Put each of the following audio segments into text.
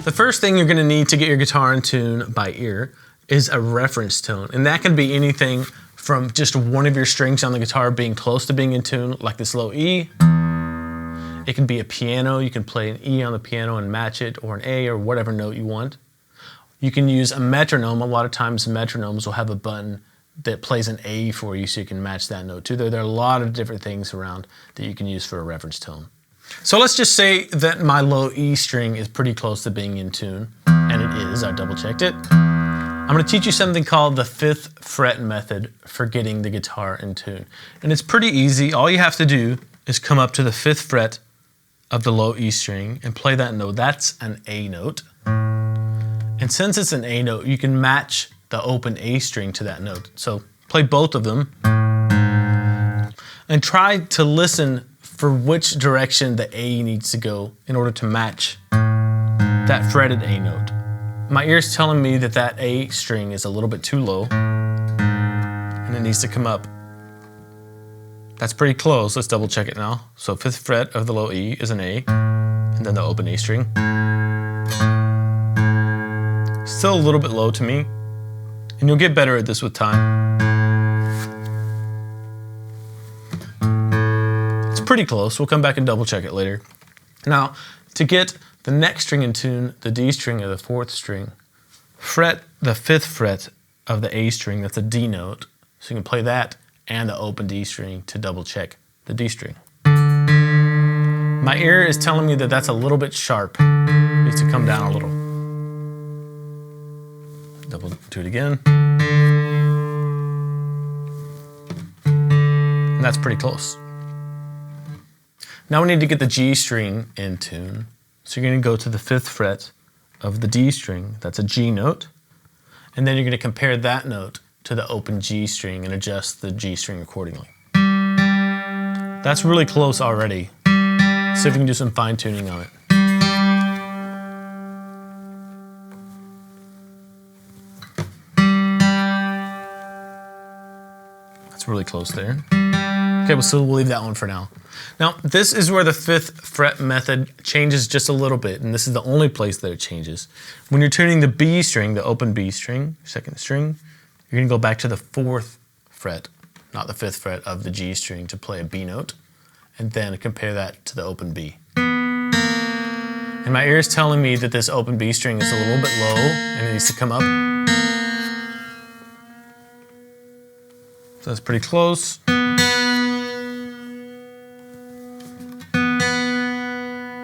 The first thing you're going to need to get your guitar in tune by ear is a reference tone. And that can be anything from just one of your strings on the guitar being close to being in tune, like this low E. It can be a piano. You can play an E on the piano and match it, or an A, or whatever note you want. You can use a metronome. A lot of times metronomes will have a button that plays an A for you so you can match that note too. There are a lot of different things around that you can use for a reference tone. So let's just say that my low E string is pretty close to being in tune, and it is. I double checked it. I'm going to teach you something called the 5th fret method for getting the guitar in tune. And it's pretty easy. All you have to do is come up to the 5th fret of the low E string and play that note. That's an A note. And since it's an A note, you can match the open A string to that note. So play both of them and try to listen for which direction the A needs to go in order to match that fretted A note. My ear's telling me that that A string is a little bit too low and it needs to come up. That's pretty close. Let's double check it now. So 5th fret of the low E is an A, and then the open A string. Still a little bit low to me, and you'll get better at this with time. Pretty close. We'll come back and double check it later. Now, to get the next string in tune, the D string or the 4th string, fret the 5th fret of the A string. That's a D note. So you can play that and the open D string to double check the D string. My ear is telling me that that's a little bit sharp. It needs to come down a little. Double do it again. And that's pretty close. Now we need to get the G string in tune. So you're going to go to the 5th fret of the D string. That's a G note. And then you're going to compare that note to the open G string and adjust the G string accordingly. That's really close already. See if we can do some fine tuning on it. That's really close there. Okay, we'll leave that one for now. Now, this is where the 5th fret method changes just a little bit, and this is the only place that it changes. When you're tuning the B string, the open B string, 2nd string, you're going to go back to the 4th fret, not the 5th fret of the G string, to play a B note, and then compare that to the open B. And my ear is telling me that this open B string is a little bit low, and it needs to come up. So that's pretty close.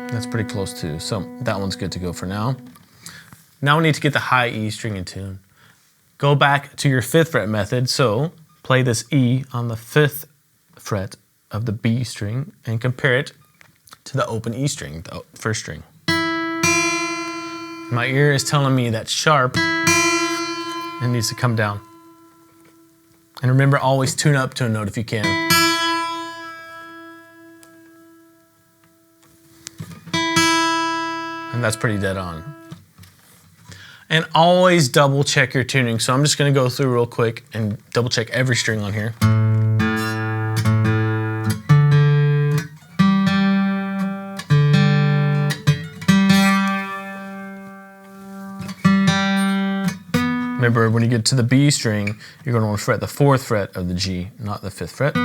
That's pretty close too, so that one's good to go for now. Now we need to get the high E string in tune. Go back to your 5th fret method, so play this E on the 5th fret of the B string and compare it to the open E string, the 1st string. My ear is telling me that's sharp and needs to come down. And remember, always tune up to a note if you can. And that's pretty dead on. And always double check your tuning. So I'm just going to go through real quick and double check every string on here. Remember, when you get to the B string, you're going to want to fret the 4th fret of the G, not the 5th fret.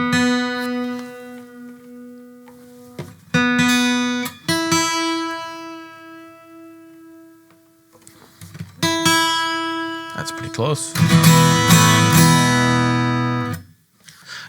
That's pretty close.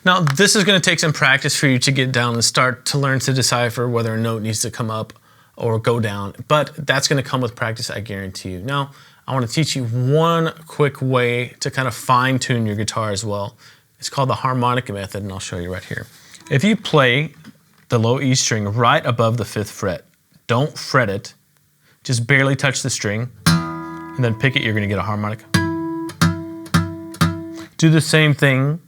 Now, this is going to take some practice for you to get down and start to learn to decipher whether a note needs to come up or go down, but that's going to come with practice, I guarantee you. Now, I want to teach you one quick way to kind of fine tune your guitar as well. It's called the harmonic method, and I'll show you right here. If you play the low E string right above the 5th fret, don't fret it, just barely touch the string, and then pick it, you're going to get a harmonic. Do the same thing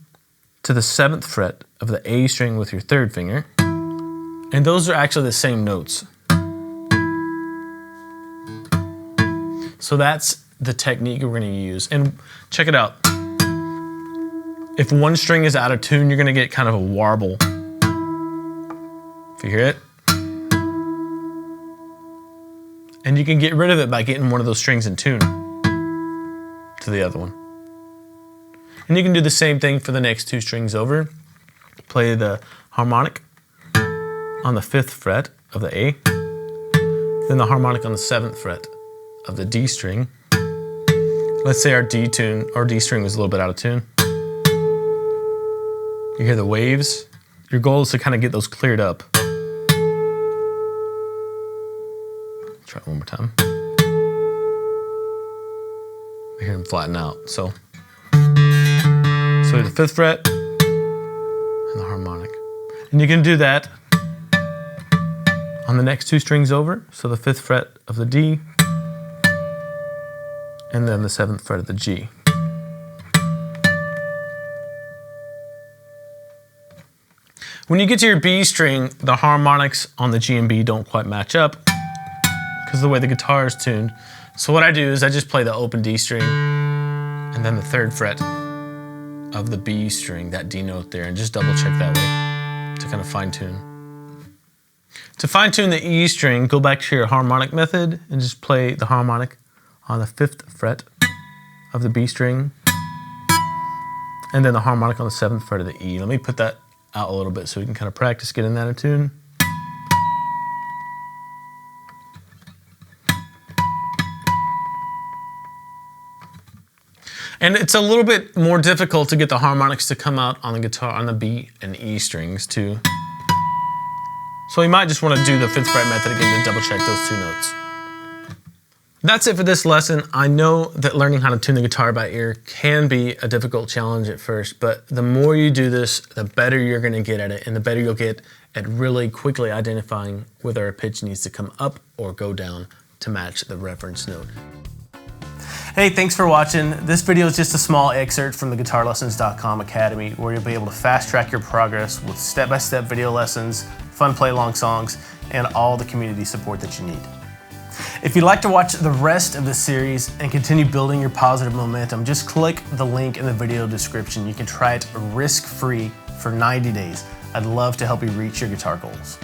to the 7th fret of the A string with your 3rd finger, and those are actually the same notes. So that's the technique we're going to use. And check it out. If one string is out of tune, you're going to get kind of a warble. If you hear it. And you can get rid of it by getting one of those strings in tune to the other one. And you can do the same thing for the next 2 strings over. Play the harmonic on the 5th fret of the A, then the harmonic on the 7th fret of the D string. Let's say our D string was a little bit out of tune. You hear the waves. Your goal is to kind of get those cleared up. Try it one more time. I hear them flatten out. So the 5th fret and the harmonic. And you can do that on the next 2 strings over. So the 5th fret of the D and then the 7th fret of the G. When you get to your B string, the harmonics on the G and B don't quite match up because of the way the guitar is tuned. So what I do is I just play the open D string and then the 3rd fret of the B string, that D note there, and just double check that way to kind of fine tune. To fine tune the E string, go back to your harmonic method and just play the harmonic on the 5th fret of the B string and then the harmonic on the 7th fret of the E. Let me put that out a little bit so we can kind of practice getting that in tune. And it's a little bit more difficult to get the harmonics to come out on the guitar on the B and E strings too. So you might just want to do the 5th fret method again to double check those 2 notes. That's it for this lesson. I know that learning how to tune the guitar by ear can be a difficult challenge at first, but the more you do this, the better you're going to get at it, and the better you'll get at really quickly identifying whether a pitch needs to come up or go down to match the reference note. Hey, thanks for watching. This video is just a small excerpt from the GuitarLessons.com Academy where you'll be able to fast track your progress with step-by-step video lessons, fun play-along songs, and all the community support that you need. If you'd like to watch the rest of the series and continue building your positive momentum, just click the link in the video description. You can try it risk-free for 90 days. I'd love to help you reach your guitar goals.